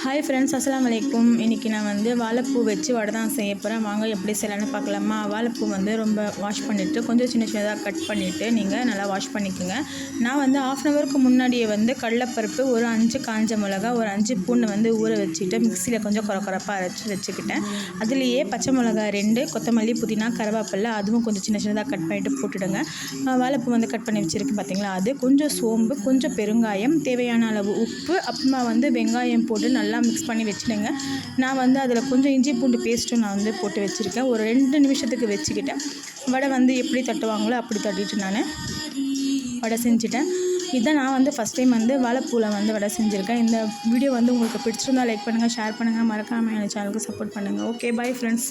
Hi friends, அஸ்ஸலாமு அலைக்கும். இன்றைக்கி நான் வந்து வாழைப்பூ வச்சு வடை தான் செய்ய போகிறேன். வாங்க எப்படி செய்யலான்னு பார்க்கலாமா. வாழைப்பூ வந்து ரொம்ப வாஷ் பண்ணிவிட்டு கொஞ்சம் சின்ன சின்னதாக கட் பண்ணிவிட்டு நீங்கள் நல்லா வாஷ் பண்ணிக்கோங்க. நான் வந்து 1/2 அன் ஹவருக்கு முன்னாடியே வந்து கடலைப்பருப்பு, ஒரு 5 காஞ்ச மிளகா, ஒரு 5 பூண்டு வந்து ஊற வச்சுட்டு மிக்சியில் கொஞ்சம் குறப்பாக அரைச்சி வச்சுக்கிட்டேன். அதுலேயே பச்சை மிளகா 2, கொத்தமல்லி, புதினா, கருவேப்பிலை அதுவும் கொஞ்சம் சின்ன சின்னதாக கட் பண்ணிவிட்டு போட்டுடுங்க. வாழைப்பூ வந்து கட் பண்ணி வச்சுருக்கு பார்த்தீங்களா, அது கொஞ்சம் சோம்பு, கொஞ்சம் பெருங்காயம், தேவையான அளவு உப்பு, அப்புறமா வந்து வெங்காயம் போட்டு நல்லா மிக்ஸ் பண்ணி வச்சுடுங்க. நான் வந்து அதில் கொஞ்சம் இஞ்சி பூண்டு பேஸ்ட்டும் நான் வந்து போட்டு வச்சுருக்கேன். ஒரு 2 நிமிஷத்துக்கு வச்சுக்கிட்டேன். வடை வந்து எப்படி தட்டுவாங்களோ அப்படி தட்டிட்டு நான் வடை செஞ்சுட்டேன். இதுதான் நான் வந்து ஃபஸ்ட் டைம் வந்து வாழைப்பூவில் வந்து வடை செஞ்சுருக்கேன். இந்த வீடியோ வந்து உங்களுக்கு பிடிச்சிருந்தா லைக் பண்ணுங்கள், ஷேர் பண்ணுங்கள், மறக்காமல் என் சேனலுக்கு சப்போர்ட் பண்ணுங்கள். Okay, bye friends.